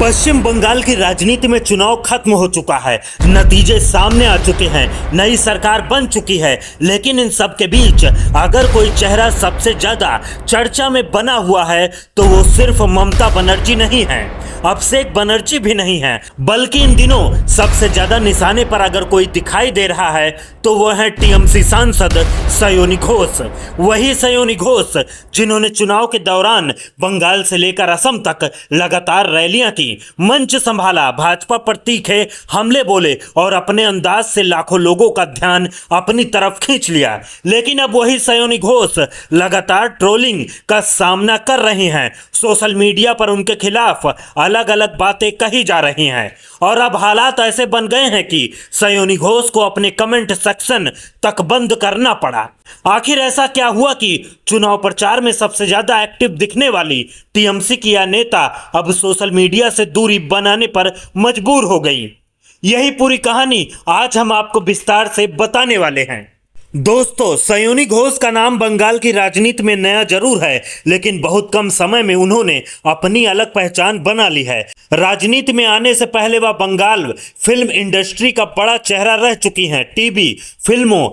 पश्चिम बंगाल की राजनीति में चुनाव खत्म हो चुका है। नतीजे सामने आ चुके हैं। नई सरकार बन चुकी है, लेकिन इन सब के बीच अगर कोई चेहरा सबसे ज्यादा चर्चा में बना हुआ है तो वो सिर्फ ममता बनर्जी नहीं है, अभिषेक बनर्जी भी नहीं है, बल्कि इन दिनों सबसे ज्यादा निशाने पर अगर कोई दिखाई दे रहा है तो वह है टीएमसी सांसद सयोनी घोष। वही सयोनी घोष जिन्होंने चुनाव के दौरान बंगाल से लेकर असम तक लगातार रैलियां की, मंच संभाला, भाजपा पर तीखे हमले बोले और अपने अंदाज से लाखों लोगों का ध्यान अपनी तरफ खींच लिया। लेकिन अब वही सयोनी घोष लगातार ट्रोलिंग का सामना कर रही हैं। सोशल मीडिया पर उनके खिलाफ अलग अलग बातें कही जा रही हैं और अब हालात ऐसे बन गए हैं कि सयोनी घोष को अपने कमेंट सेक्शन तक बंद करना पड़ा। आखिर ऐसा क्या हुआ कि चुनाव प्रचार में सबसे ज्यादा एक्टिव दिखने वाली टीएमसी की यह नेता अब सोशल मीडिया से दूरी बनाने पर मजबूर हो गई? यही पूरी कहानी आज हम आपको विस्तार से बताने वाले हैं। दोस्तों, सयोनी घोष का नाम बंगाल की राजनीति में नया जरूर है, लेकिन बहुत कम समय में उन्होंने अपनी अलग पहचान बना ली है। राजनीति में आने से पहले वह बंगाल फिल्म इंडस्ट्री का बड़ा चेहरा रह चुकी हैं। टीवी, फिल्मों,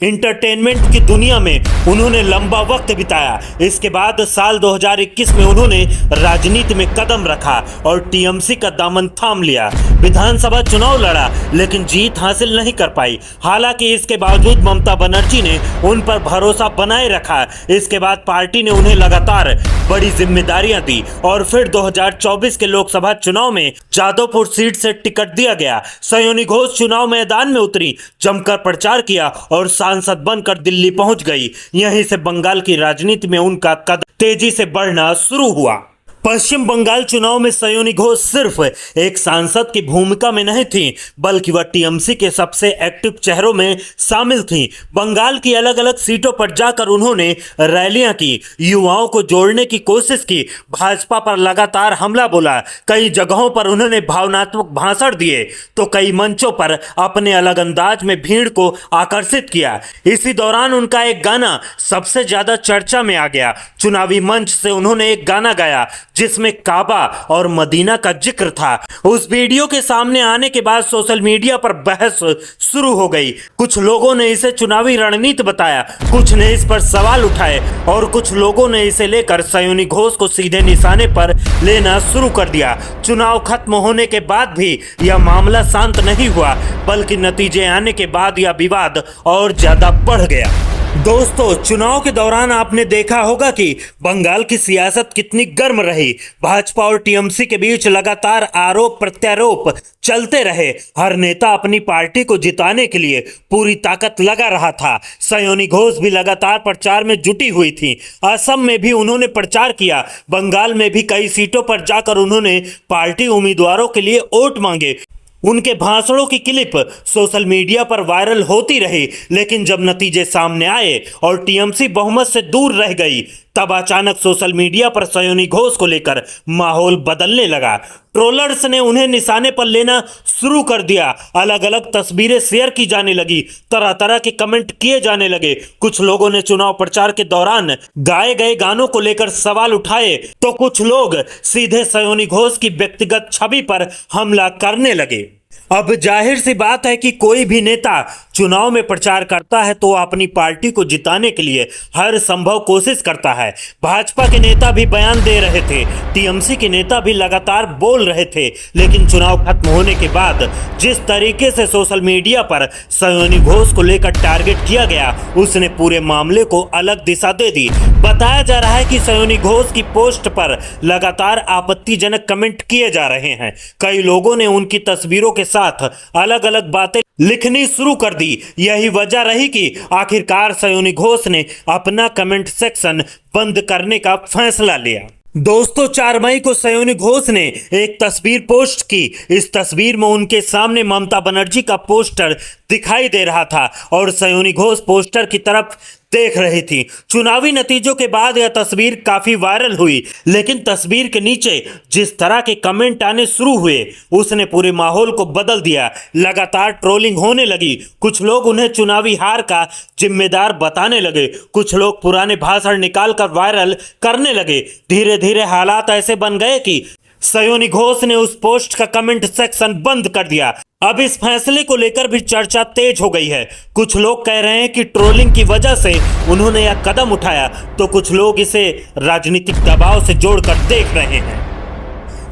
इंटरटेनमेंट की दुनिया में उन्होंने लंबा वक्त बिताया। इसके बाद साल 2021 में उन्होंने राजनीति में कदम रखा और टीएमसी का दामन थाम लिया। विधानसभा चुनाव लड़ा, लेकिन जीत हासिल नहीं कर पाई। हालांकि इसके बावजूद ममता बनर्जी ने उन पर भरोसा बनाए रखा। इसके बाद पार्टी ने उन्हें लगातार बड़ी जिम्मेदारियां दी और फिर 2024 के लोकसभा चुनाव में जादवपुर सीट से टिकट दिया गया। सयोनी घोष चुनाव मैदान में उतरी, जमकर प्रचार किया और सांसद बनकर दिल्ली पहुंच गई। यहीं से बंगाल की राजनीति में उनका कदम तेजी से बढ़ना शुरू हुआ। पश्चिम बंगाल चुनाव में सयोनी घोष सिर्फ एक सांसद की भूमिका में नहीं थी, बल्कि वह टीएमसी के सबसे एक्टिव चेहरों में शामिल थी। बंगाल की अलग अलग सीटों पर जाकर उन्होंने रैलियां की, युवाओं को जोड़ने की कोशिश की, भाजपा पर लगातार हमला बोला। कई जगहों पर उन्होंने भावनात्मक भाषण दिए तो कई मंचों पर अपने अलग अंदाज में भीड़ को आकर्षित किया। इसी दौरान उनका एक गाना सबसे ज्यादा चर्चा में आ गया। चुनावी मंच से उन्होंने एक गाना गाया जिसमें काबा और मदीना का जिक्र था। उस वीडियो के सामने आने के बाद सोशल मीडिया पर बहस शुरू हो गई। कुछ लोगों ने इसे चुनावी रणनीति बताया, कुछ ने इस पर सवाल उठाए और कुछ लोगों ने इसे लेकर सयोनी घोष को सीधे निशाने पर लेना शुरू कर दिया। चुनाव खत्म होने के बाद भी यह मामला शांत नहीं हुआ, बल्कि नतीजे आने के बाद यह विवाद और ज्यादा बढ़ गया। दोस्तों, चुनाव के दौरान आपने देखा होगा कि बंगाल की सियासत कितनी गर्म रही। भाजपा और टीएमसी के बीच लगातार आरोप प्रत्यारोप चलते रहे। हर नेता अपनी पार्टी को जिताने के लिए पूरी ताकत लगा रहा था। सयोनी घोष भी लगातार प्रचार में जुटी हुई थी। असम में भी उन्होंने प्रचार किया। बंगाल में भी कई सीटों पर जाकर उन्होंने पार्टी उम्मीदवारों के लिए वोट मांगे। उनके भाषणों की क्लिप सोशल मीडिया पर वायरल होती रही, लेकिन जब नतीजे सामने आए और टीएमसी बहुमत से दूर रह गई, तब अचानक सोशल मीडिया पर सयोनी घोष को लेकर माहौल बदलने लगा। ट्रोलर्स ने उन्हें निशाने पर लेना शुरू कर दिया। अलग अलग तस्वीरें शेयर की जाने लगी, तरह तरह के कमेंट किए जाने लगे। कुछ लोगों ने चुनाव प्रचार के दौरान गाए गए गानों को लेकर सवाल उठाए तो कुछ लोग सीधे सयोनी घोष की व्यक्तिगत छवि पर हमला करने लगे। अब जाहिर सी बात है कि कोई भी नेता चुनाव में प्रचार करता है तो अपनी पार्टी को जिताने के लिए हर संभव कोशिश करता है। भाजपा के नेता भी बयान दे रहे थे, टीएमसी के नेता भी लगातार बोल रहे थे, लेकिन चुनाव खत्म होने के बाद जिस तरीके से सोशल मीडिया पर सयोनी घोष को लेकर टारगेट किया गया, उसने पूरे मामले को अलग दिशा दे दी। बताया जा रहा है कि सयोनी घोष की पोस्ट पर लगातार आपत्तिजनक कमेंट किए जा रहे हैं। कई लोगों ने उनकी तस्वीरों के साथ अलग अलग बातें लिखनी शुरू कर दी। यही वजह रही कि आखिरकार सयोनी घोष ने अपना कमेंट सेक्शन बंद करने का फैसला लिया। दोस्तों, 4 मई को सयोनी घोष ने एक तस्वीर पोस्ट की। इस तस्वीर में उनके सामने ममता बनर्जी का पोस्टर दिखाई दे रहा था और सयोनी घोष पोस्टर की तरफ देख रही थी। चुनावी नतीजों के बाद यह तस्वीर काफी वायरल हुई, लेकिन तस्वीर के नीचे जिस तरह के कमेंट आने शुरू हुए उसने पूरे माहौल को बदल दिया। लगातार ट्रोलिंग होने लगी। कुछ लोग उन्हें चुनावी हार का जिम्मेदार बताने लगे, कुछ लोग पुराने भाषण निकालकर वायरल करने लगे। धीरे धीरे हालात ऐसे बन गए कि सयोनी घोष ने उस पोस्ट का कमेंट सेक्शन बंद कर दिया। अब इस फैसले को लेकर भी चर्चा तेज हो गई है। कुछ लोग कह रहे हैं कि ट्रोलिंग की वजह से उन्होंने यह कदम उठाया, तो कुछ लोग इसे राजनीतिक दबाव से जोड़कर देख रहे हैं।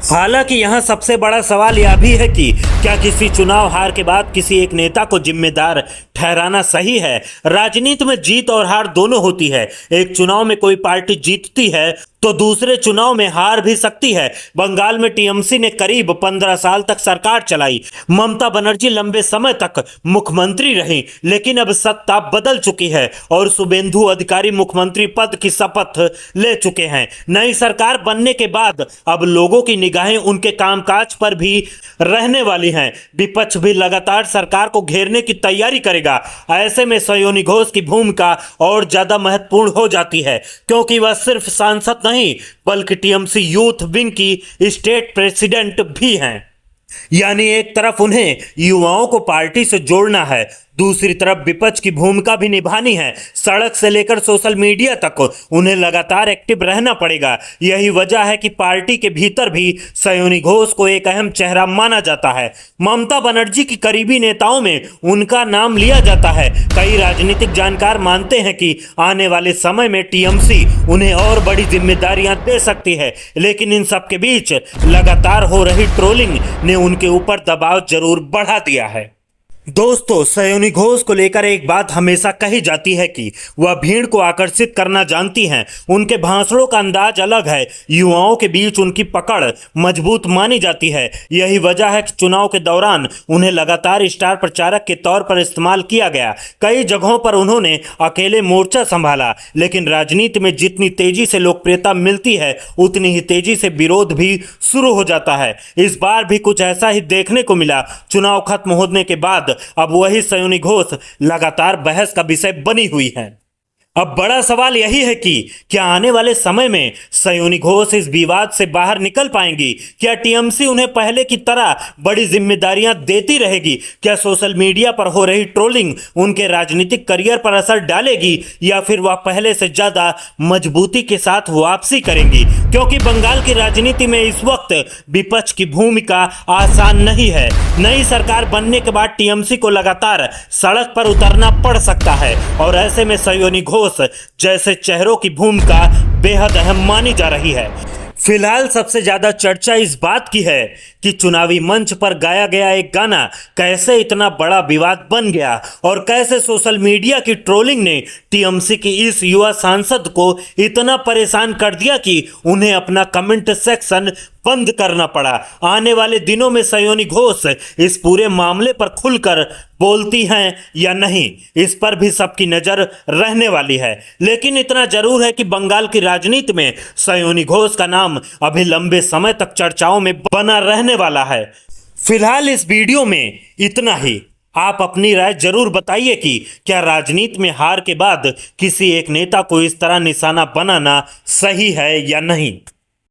हालांकि यहां सबसे बड़ा सवाल यह भी है कि क्या किसी चुनाव हार के बाद किसी एक नेता को जिम्मेदार ठहराना सही है। राजनीति में जीत और हार दोनों होती है। एक चुनाव में कोई पार्टी जीतती है तो दूसरे चुनाव में हार भी सकती है। बंगाल में टीएमसी ने करीब 15 साल तक सरकार चलाई। ममता बनर्जी लंबे समय तक मुख्यमंत्री रही, लेकिन अब सत्ता बदल चुकी है और शुभेंदु अधिकारी मुख्यमंत्री पद की शपथ ले चुके हैं। नई सरकार बनने के बाद अब लोगों की निगाहें उनके कामकाज पर भी रहने वाली हैं। विपक्ष भी लगातार सरकार को घेरने की तैयारी करेगा। ऐसे में सयोनी घोष की भूमिका और ज्यादा महत्वपूर्ण हो जाती है, क्योंकि वह सिर्फ सांसद नहीं बल्कि टीएमसी यूथ विंग की स्टेट प्रेसिडेंट भी हैं। यानी एक तरफ उन्हें युवाओं को पार्टी से जोड़ना है, दूसरी तरफ विपक्ष की भूमिका भी निभानी है। सड़क से लेकर सोशल मीडिया तक उन्हें लगातार एक्टिव रहना पड़ेगा। यही वजह है कि पार्टी के भीतर भी सयोनी घोष को एक अहम चेहरा माना जाता है। ममता बनर्जी की करीबी नेताओं में उनका नाम लिया जाता है। कई राजनीतिक जानकार मानते हैं कि आने वाले समय में टीएमसी उन्हें और बड़ी जिम्मेदारियां दे सकती है, लेकिन इन सब के बीच लगातार हो रही ट्रोलिंग ने उनके ऊपर दबाव जरूर बढ़ा दिया है। दोस्तों, सयोनी घोष को लेकर एक बात हमेशा कही जाती है कि वह भीड़ को आकर्षित करना जानती हैं। उनके भाषणों का अंदाज अलग है। युवाओं के बीच उनकी पकड़ मजबूत मानी जाती है। यही वजह है कि चुनाव के दौरान उन्हें लगातार स्टार प्रचारक के तौर पर इस्तेमाल किया गया। कई जगहों पर उन्होंने अकेले मोर्चा संभाला, लेकिन राजनीति में जितनी तेजी से लोकप्रियता मिलती है उतनी ही तेजी से विरोध भी शुरू हो जाता है। इस बार भी कुछ ऐसा ही देखने को मिला। चुनाव खत्म होने के बाद अब वही सयोनी घोष लगातार बहस का विषय बनी हुई है। अब बड़ा सवाल यही है कि क्या आने वाले समय में सयोनी घोष इस विवाद से बाहर निकल पाएंगी? क्या टीएमसी उन्हें पहले की तरह बड़ी जिम्मेदारियां देती रहेगी? क्या सोशल मीडिया पर हो रही ट्रोलिंग उनके राजनीतिक करियर पर असर डालेगी, या फिर वह पहले से ज्यादा मजबूती के साथ वापसी करेंगी? क्योंकि बंगाल की राजनीति में इस वक्त विपक्ष की भूमिका आसान नहीं है। नई सरकार बनने के बाद टीएमसी को लगातार सड़क पर उतरना पड़ सकता है और ऐसे में सयोनी घोष जैसे चेहरों की भूमिका बेहद अहम मानी जा रही है। फिलहाल सबसे ज्यादा चर्चा इस बात की है कि चुनावी मंच पर गाया गया एक गाना कैसे इतना बड़ा विवाद बन गया और कैसे सोशल मीडिया की ट्रोलिंग ने टीएमसी की इस युवा सांसद को इतना परेशान कर दिया कि उन्हें अपना कमेंट सेक्शन बंद करना पड़ा। आने वाले दिनों में सयोनी घोष इस पूरे मामले पर खुलकर बोलती हैं या नहीं, इस पर भी सबकी नजर रहने वाली है। लेकिन इतना जरूर है कि बंगाल की राजनीति में सयोनी घोष का नाम अभी लंबे समय तक चर्चाओं में बना रहने वाला है। फिलहाल इस वीडियो में इतना ही। आप अपनी राय जरूर बताइए कि क्या राजनीति में हार के बाद किसी एक नेता को इस तरह निशाना बनाना सही है या नहीं।